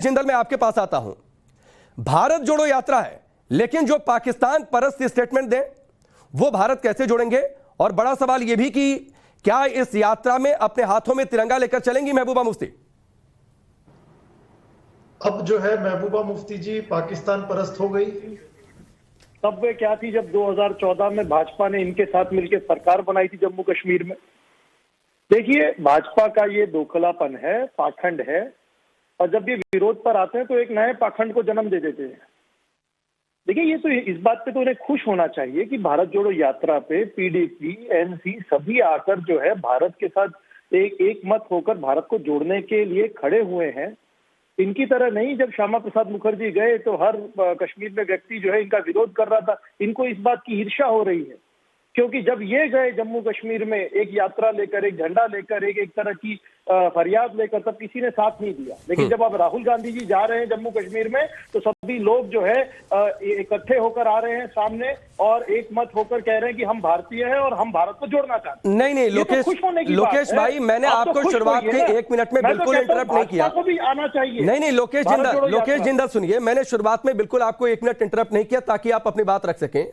जिंदल मैं आपके पास आता हूं। भारत जोड़ो यात्रा है, लेकिन जो पाकिस्तान परस्त स्टेटमेंट दें वो भारत कैसे जोड़ेंगे? और बड़ा सवाल यह भी कि क्या इस यात्रा में अपने हाथों में तिरंगा लेकर चलेंगी महबूबा मुफ्ती? अब जो है महबूबा मुफ्ती जी पाकिस्तान परस्त हो गई। तब वे क्या थी जब 2014 में भाजपा ने इनके साथ मिलकर सरकार बनाई थी जम्मू कश्मीर में? देखिए, भाजपा का ये दोखलापन है, पाखंड है, और जब ये विरोध पर आते हैं तो एक नए पाखंड को जन्म दे देते हैं। देखिए, ये तो इस बात पे तो उन्हें खुश होना चाहिए कि भारत जोड़ो यात्रा पे पीडीपी, एनसी सभी आकर जो है भारत के साथ एक मत होकर भारत को जोड़ने के लिए खड़े हुए हैं। इनकी तरह नहीं, जब श्यामा प्रसाद मुखर्जी गए तो हर कश्मीर में व्यक्ति जो है इनका विरोध कर रहा था। इनको इस बात की ईर्ष्या हो रही है क्योंकि जब ये गए जम्मू कश्मीर में एक यात्रा लेकर, एक झंडा लेकर, एक तरह की फरियाद लेकर, तब किसी ने साथ नहीं दिया। लेकिन जब अब राहुल गांधी जी जा रहे हैं जम्मू कश्मीर में तो सभी लोग जो है इकट्ठे होकर आ रहे हैं सामने और एक मत होकर कह रहे हैं कि हम भारतीय हैं और हम भारत को जोड़ना चाहते हैं। नहीं लोकेश भाई, मैंने आपको शुरुआत के 1 मिनट में बिल्कुल इंटरप्ट नहीं किया। को भी आना चाहिए। नहीं लोकेश जिंदल सुनिए, मैंने शुरुआत में बिल्कुल आपको 1 मिनट इंटरप्ट नहीं किया ताकि आप अपनी बात रख सकें।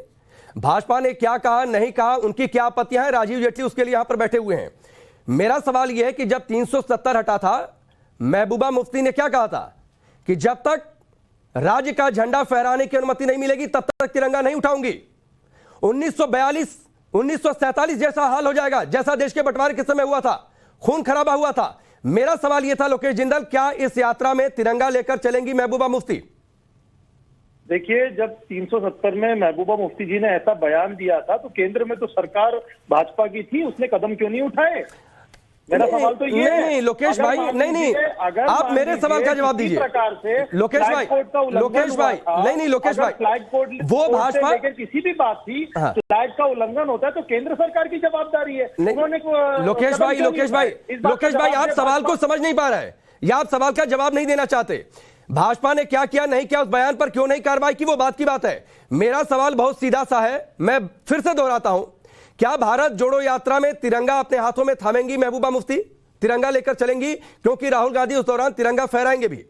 भाजपा ने क्या कहा, नहीं कहा, उनकी क्या आपत्तियां हैं, राजीव जेटली उसके लिए यहां पर बैठे हुए हैं। मेरा सवाल यह है कि जब 370 हटा था, महबूबा मुफ्ती ने क्या कहा था कि जब तक राज्य का झंडा फहराने की अनुमति नहीं मिलेगी तब तक तिरंगा नहीं उठाऊंगी। 1942 1947 जैसा हाल हो जाएगा जैसा देश के बंटवारे के समय हुआ था, खून खराबा हुआ था। मेरा सवाल यह था लोकेश जिंदल, क्या इस यात्रा में तिरंगा लेकर चलेंगी महबूबा मुफ्ती? देखिए, जब 370 में महबूबा मुफ्ती जी ने ऐसा बयान दिया था तो केंद्र में तो सरकार भाजपा की थी, उसने कदम क्यों नहीं उठाए? मेरा सवाल तो ये है। नहीं लोकेश भाई, नहीं आप मेरे सवाल का जवाब दीजिए। प्रकार से लोकेश भाई, नहीं लोकेश भाई, फ्लैग कोड वो भाजपा किसी भी बात थी, फ्लैग का उल्लंघन होता है तो केंद्र सरकार की जवाबदारी है। उन्होंने लोकेश भाई आप सवाल को समझ नहीं पा रहे हैं या आप सवाल का जवाब नहीं देना चाहते। भाजपा ने क्या किया, नहीं किया, उस बयान पर क्यों नहीं कार्रवाई की, वो बात की बात है। मेरा सवाल बहुत सीधा सा है, मैं फिर से दोहराता हूं, क्या भारत जोड़ो यात्रा में तिरंगा अपने हाथों में थामेंगी महबूबा मुफ्ती? तिरंगा लेकर चलेंगी? क्योंकि राहुल गांधी उस दौरान तिरंगा फहराएंगे भी।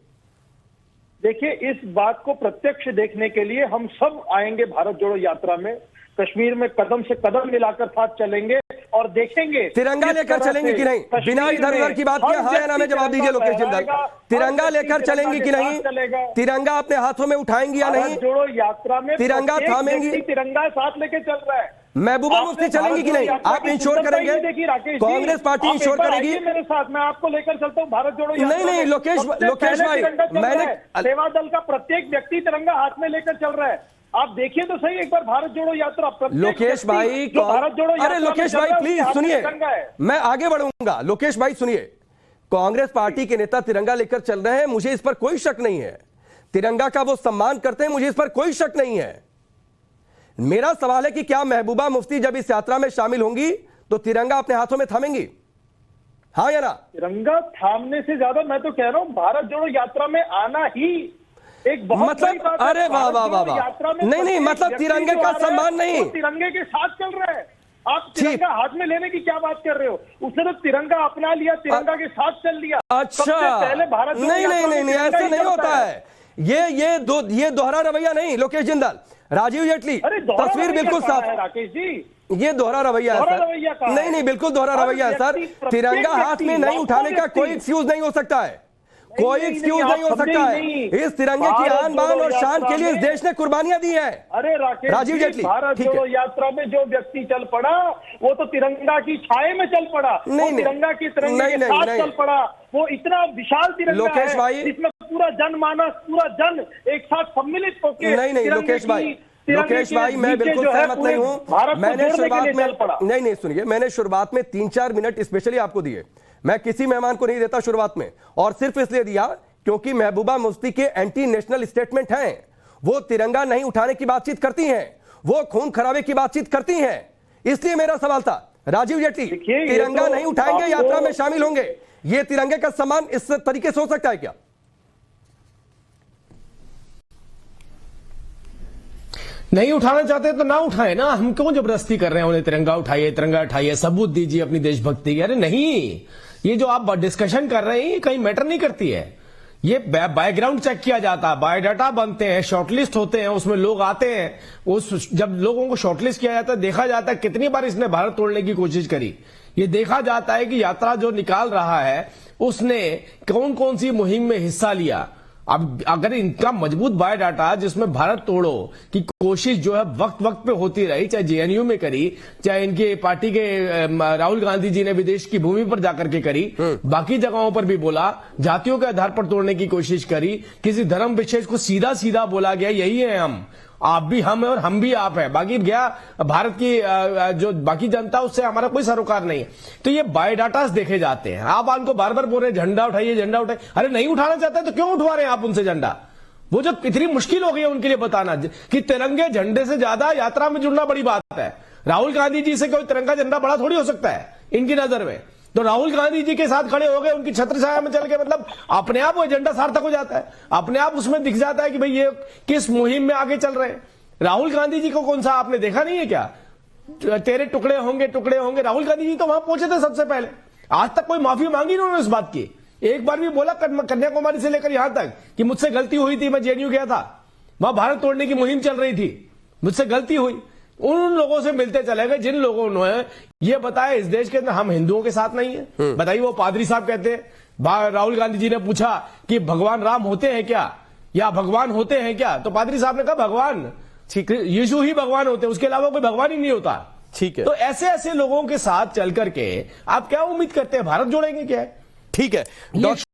देखिए, इस बात को प्रत्यक्ष देखने के लिए हम सब आएंगे भारत जोड़ो यात्रा में। कश्मीर में कदम से कदम मिलाकर साथ चलेंगे और देखेंगे तिरंगा लेकर चलेंगी कि नहीं। बिना इधर उधर की बात किया हाँ या ना में जवाब दीजिए लोकेश जिंदल। तिरंगा लेकर चलेंगी कि नहीं? तिरंगा अपने हाथों में उठाएंगी या नहीं? जोड़ो यात्रा में तिरंगा थामेंगी? तिरंगा साथ लेके चल रहा है। महबूबा मुफ्ती चलेंगी कि नहीं? आप इंश्योर करेंगे? कांग्रेस पार्टी इंश्योर करेगी मेरे साथ? मैं आपको लेकर चलता हूँ भारत जोड़ो। नहीं लोकेश भाई, मैंने सेवा दल का प्रत्येक व्यक्ति तिरंगा हाथ में लेकर चल रहा है। आप देखिए तो सही एक बार भारत जोड़ो यात्रा। लोकेश भाई, भारत जोड़ो यात्रा, अरे लोकेश भाई प्लीज सुनिए, मैं आगे बढ़ूंगा। लोकेश भाई सुनिए, कांग्रेस पार्टी के नेता तिरंगा लेकर चल रहे हैं, मुझे इस पर कोई शक नहीं है। तिरंगा का वो सम्मान करते हैं, मुझे इस पर कोई शक नहीं है। मेरा सवाल है कि क्या महबूबा मुफ्ती जब इस यात्रा में शामिल होंगी तो तिरंगा अपने हाथों में थामेंगी, हाँ या ना? तिरंगा थामने से ज्यादा मैं तो कह रहा हूं भारत जोड़ो यात्रा में आना ही एक बहुत मतलब, अरे वाह वाह वाह वाह, नहीं मतलब तिरंगे का सम्मान नहीं, तिरंगे के साथ चल रहा है। आप तिरंगा हाथ में लेने की क्या बात कर रहे हो? उसने तो तिरंगा अपना लिया, तिरंगा के साथ चल लिया। अच्छा, पहले भारत नहीं ऐसा नहीं होता है। ये दोहरा रवैया नहीं लोकेश जिंदल। राजीव जेटली तस्वीर बिल्कुल साफ है राकेश जी, ये दोहरा रवैया है सर। नहीं बिल्कुल दोहरा रवैया है सर। तिरंगा हाथ में नहीं उठाने का कोई एक्सक्यूज नहीं हो सकता है, कोई एक्सक्यूज नहीं हो सकता है। इस तिरंगे की आन बान और शान के लिए इस देश ने कुर्बानियां दी हैं। अरे राजीव जेटली, भारत जोड़ो यात्रा में जो व्यक्ति चल पड़ा वो तो तिरंगा की छाए में चल पड़ा, तिरंगा की तिरंगे के साथ चल पड़ा। वो इतना विशाल तिरंगा है जिसमें पूरा जनमानस, पूरा जन एक साथ सम्मिलित होकर। नहीं लोकेश भाई मैं बिल्कुल सहमत नहीं हूं। मैंने शुरुआत में नहीं सुनिए, मैंने शुरुआत में 3-4 मिनट स्पेशली आपको दिए। मैं किसी मेहमान को नहीं देता शुरुआत में, और सिर्फ इसलिए दिया क्योंकि महबूबा मुफ्ती के एंटी नेशनल स्टेटमेंट हैं। वो तिरंगा नहीं उठाने की बातचीत करती हैं, वो खून खराबे की बातचीत करती हैं। इसलिए मेरा सवाल था, राजीव जेटली तिरंगा नहीं उठाएंगे, यात्रा में शामिल होंगे, ये तिरंगे का सम्मान इस तरीके से हो सकता है क्या? नहीं उठाना चाहते तो ना उठाए ना, हम क्यों जबरदस्ती कर रहे हैं उन्हें? तिरंगा उठाइए, सबूत दीजिए अपनी देशभक्ति। अरे नहीं, ये जो आप डिस्कशन कर रहे हैं ये कहीं मैटर नहीं करती है। ये बैकग्राउंड चेक किया जाता है, बायोडाटा बनते हैं, शॉर्टलिस्ट होते हैं, उसमें लोग आते हैं। उस जब लोगों को शॉर्टलिस्ट किया जाता है, देखा जाता है कितनी बार इसने भारत तोड़ने की कोशिश करी। ये देखा जाता है कि यात्रा जो निकाल रहा है उसने कौन कौन सी मुहिम में हिस्सा लिया। अब अगर इनका मजबूत बायोडाटा जिसमें भारत तोड़ो की कोशिश जो है वक्त वक्त पे होती रही, चाहे जेएनयू में करी, चाहे इनके पार्टी के राहुल गांधी जी ने विदेश की भूमि पर जाकर के करी, बाकी जगहों पर भी बोला, जातियों के आधार पर तोड़ने की कोशिश करी, किसी धर्म विशेष को सीधा सीधा बोला गया यही है हम, आप भी हम है और हम भी आप है, बाकी गया भारत की जो बाकी जनता उससे हमारा कोई सरोकार नहीं है। तो ये बायोडाटास देखे जाते हैं। आप उनको बार बार बोल रहे हैं झंडा उठाइए झंडा उठाइए, अरे नहीं उठाना चाहते तो क्यों उठवा रहे हैं आप उनसे झंडा? वो जो इतनी मुश्किल हो गई है उनके लिए बताना कि तिरंगे झंडे से ज्यादा यात्रा में जुड़ना बड़ी बात है। राहुल गांधी जी से कोई तिरंगा झंडा बड़ा थोड़ी हो सकता है इनकी नजर में। तो राहुल गांधी जी के साथ खड़े हो गए, उनकी छत्र छाया में चल के, मतलब अपने आप वो एजेंडा सार्थक हो जाता है, अपने आप उसमें दिख जाता है कि भाई ये किस मुहिम में आगे चल रहे हैं। राहुल गांधी जी को कौन सा आपने देखा नहीं है क्या? तेरे टुकड़े होंगे टुकड़े होंगे, राहुल गांधी जी तो वहां पहुंचे थे सबसे पहले, आज तक कोई माफी मांगी उन्होंने इस बात की। एक बार भी बोला कन्याकुमारी से लेकर यहां तक कि मुझसे गलती हुई थी, मैं जेएनयू गया था, वहां भारत तोड़ने की मुहिम चल रही थी, मुझसे गलती हुई। उन लोगों से मिलते चले गए जिन लोगों ने ये बताया इस देश के अंदर हम हिंदुओं के साथ नहीं है। बताइए, वो पादरी साहब कहते हैं, राहुल गांधी जी ने पूछा कि भगवान राम होते हैं क्या या भगवान होते हैं क्या, तो पादरी साहब ने कहा भगवान यीशु ही भगवान होते हैं, उसके अलावा कोई भगवान ही नहीं होता। ठीक है। तो ऐसे ऐसे लोगों के साथ चल करके आप क्या उम्मीद करते हैं भारत जोड़ेंगे क्या? ठीक है डॉक्टर